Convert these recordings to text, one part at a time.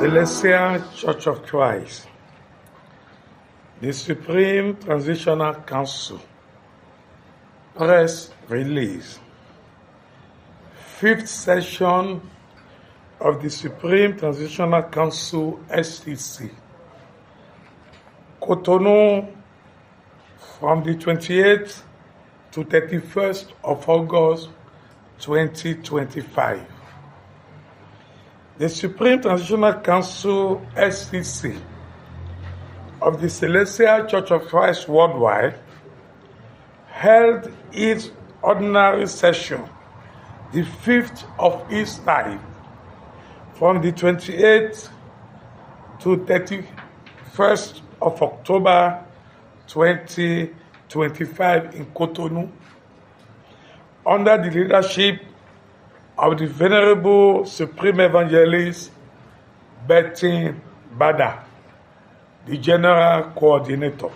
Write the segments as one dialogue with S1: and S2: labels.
S1: Celestial Church of Christ, the Supreme Transitional Council, press release. 5th session of the Supreme Transitional Council, SCT, Cotonou, from the 28th to 31st of August 2025. The Supreme Transitional Council, SCT, of the Celestial Church of Christ Worldwide held its ordinary session, the 5th of its type, from the 28th to 31st of October 2025 in Cotonou, under the leadership of the Venerable Supreme Evangelist Betty Bada, the General Coordinator.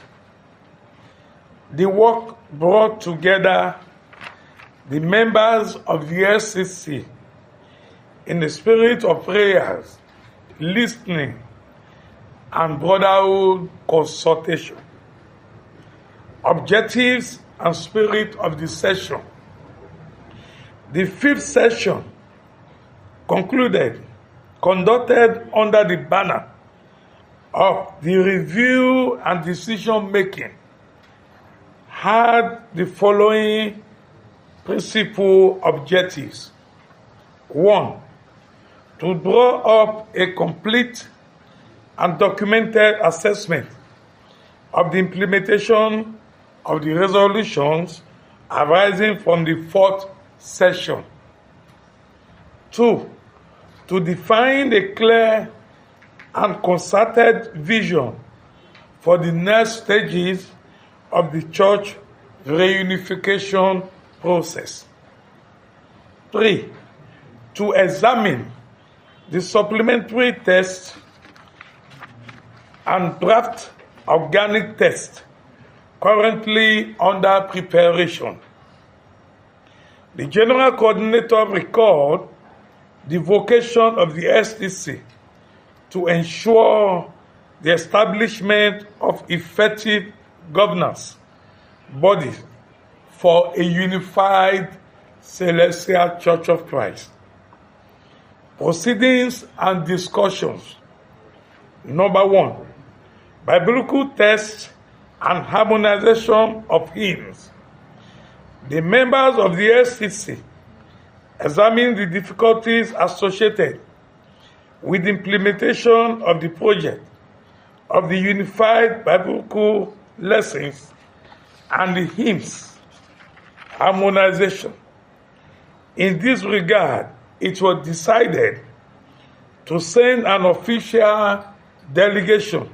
S1: The work brought together the members of the SCT in the spirit of prayers, listening, and brotherhood consultation. Objectives and spirit of the session. The 5th session conducted under the banner of the review and decision making, had the following principal objectives. 1. To draw up a complete and documented assessment of the implementation of the resolutions arising from the 4th session. 2. To define a clear and concerted vision for the next stages of the church reunification process. 3. To examine the supplementary text and draft organic text currently under preparation. The General Coordinator recalled the vocation of the SCT to ensure the establishment of effective governance bodies for a unified Celestial Church of Christ. Proceedings and discussions. Number 1, biblical text and harmonization of hymns. The members of the SCT examined the difficulties associated with the implementation of the project of the unified biblical lessons and the hymns harmonization. In this regard, it was decided to send an official delegation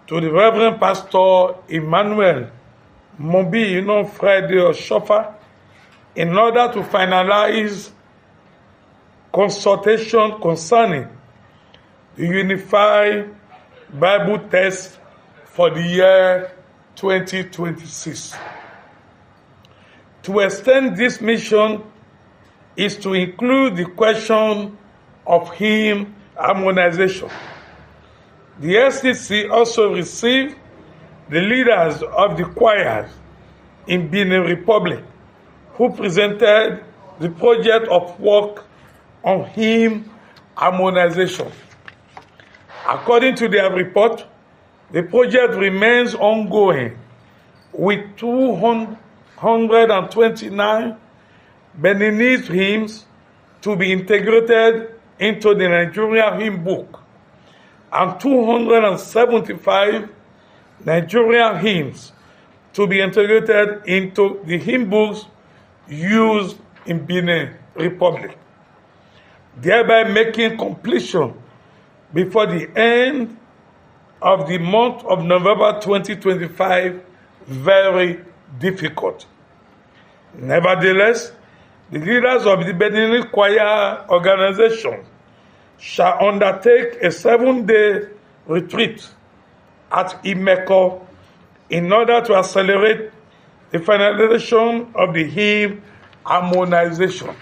S1: to the Reverend Pastor Emmanuel Mombi Friday Oshofa in order to finalize consultation concerning the unified Bible text for the year 2026. To extend this mission is to include the question of hymn harmonization. The SCT also received the leaders of the choirs in Benin Republic who presented the project of work on hymn harmonization. According to their report, the project remains ongoing with 229 Beninese hymns to be integrated into the Nigerian hymn book and 275 Nigerian hymns to be integrated into the hymn books used in Benin Republic, thereby making completion before the end of the month of November 2025 very difficult. Nevertheless, the leaders of the Benin Choir organization shall undertake a 7-day retreat at Imeko in order to accelerate the finalization of the hymn harmonization.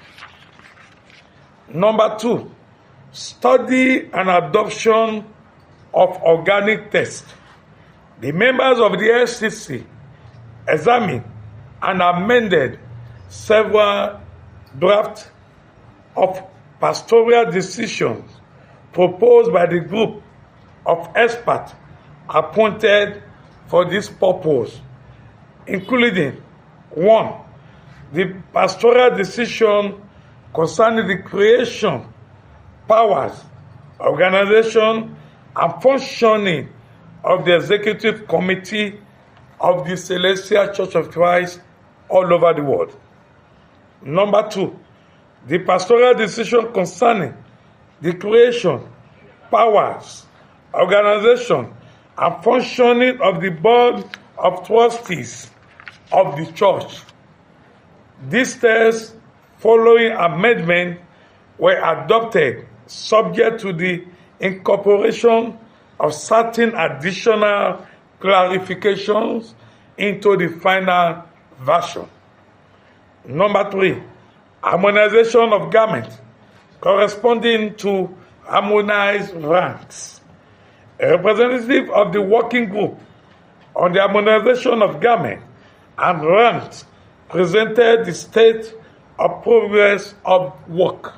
S1: Number 2, study and adoption of organic tests. The members of the SCT examined and amended several drafts of pastoral decisions proposed by the group of experts appointed for this purpose, including 1. The pastoral decision concerning the creation, powers, organization, and functioning of the Executive Committee of the Celestial Church of Christ all over the world. Number 2, the pastoral decision concerning the creation, powers, organization, and functioning of the Board of Trustees of the Church. These tests, following amendment, were adopted subject to the incorporation of certain additional clarifications into the final version. Number 3, harmonization of garments corresponding to harmonized ranks. A representative of the working group on the harmonization of garments and ranks presented the state of progress of work.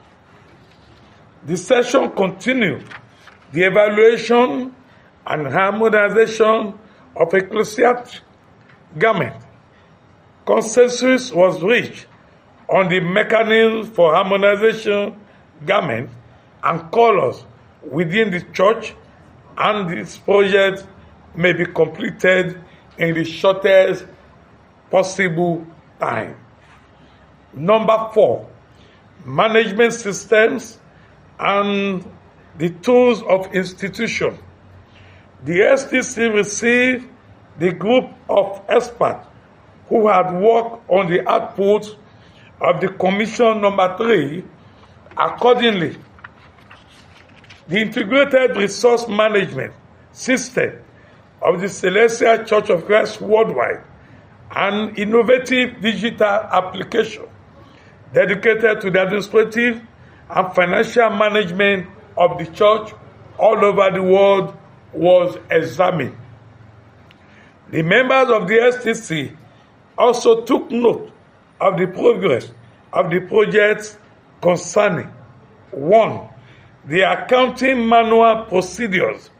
S1: The session continued the evaluation and harmonization of ecclesiastic garment. Consensus was reached on the mechanism for harmonization garment and colors within the church, and this project may be completed in the shortest possible time. Number 4, management systems and the tools of institution. The STC received the group of experts who had worked on the output of the Commission number 3. Accordingly, the Integrated Resource Management System of the Celestial Church of Christ Worldwide, an innovative digital application dedicated to the administrative and financial management of the church all over the world, was examined. The members of the STC also took note of the progress of the projects concerning 1. The accounting manual procedures,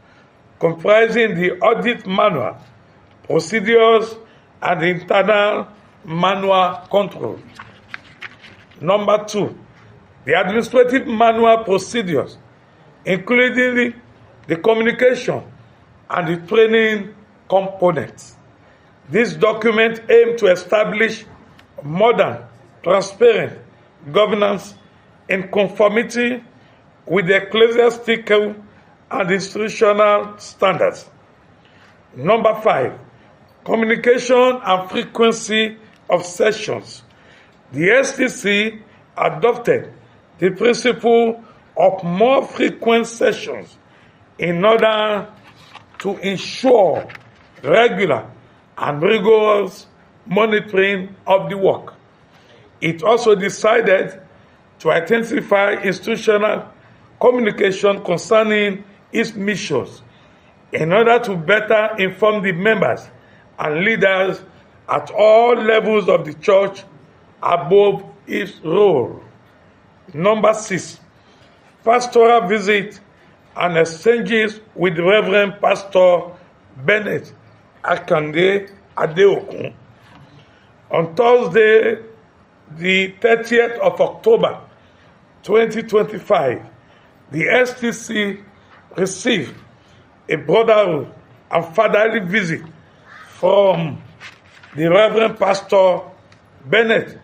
S1: comprising the audit manual, procedures, and the internal manual control. Number 2, the administrative manual procedures, including the communication and the training components. This document aims to establish modern, transparent governance in conformity with the ecclesiastical and institutional standards. Number 5, communication and frequency of sessions. The STC adopted the principle of more frequent sessions in order to ensure regular and rigorous monitoring of the work. It also decided to intensify institutional communication concerning its missions in order to better inform the members and leaders at all levels of the church above its role. Number 6, pastoral visit and exchanges with Reverend Pastor Bennett Akande Adeokun. On Thursday, the 30th of October, 2025, the STC received a brotherhood and fatherly visit from the Reverend Pastor Bennett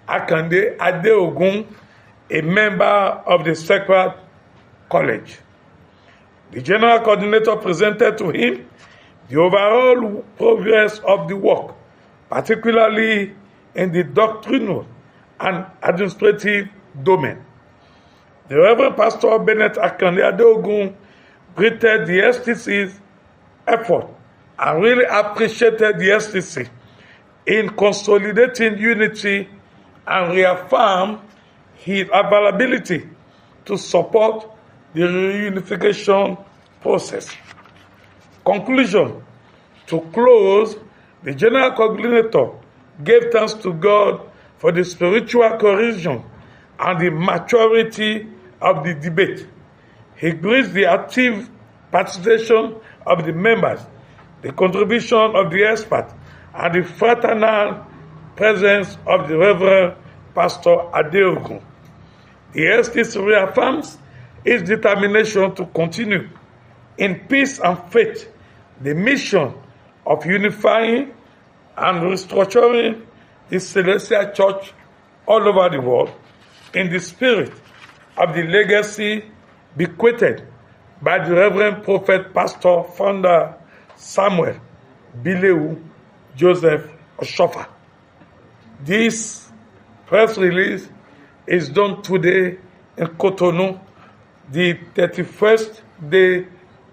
S1: Akande Adeogun, a member of the Sacred College. The General Coordinator presented to him the overall progress of the work, particularly in the doctrinal and administrative domain. The Reverend Pastor Bennett Akande Adeogun greeted the STC's effort and really appreciated the STC in consolidating unity and reaffirmed his availability to support the reunification process. Conclusion. To close, the General Coordinator gave thanks to God for the spiritual cohesion and the maturity of the debate. He greets the active participation of the members, the contribution of the experts, and the fraternal presence of the Reverend Pastor Adeogun. The SCT reaffirms its determination to continue in peace and faith the mission of unifying and restructuring the Celestial Church all over the world in the spirit of the legacy bequeathed by the Reverend Prophet Pastor Founder Samuel Bileu Joseph Oshofa. This press release is done today in Cotonou, the 31st day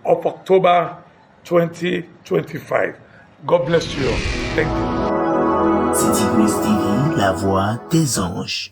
S1: of October 2025. God bless you all. Thank you.
S2: Suprême TV, la voix des anges.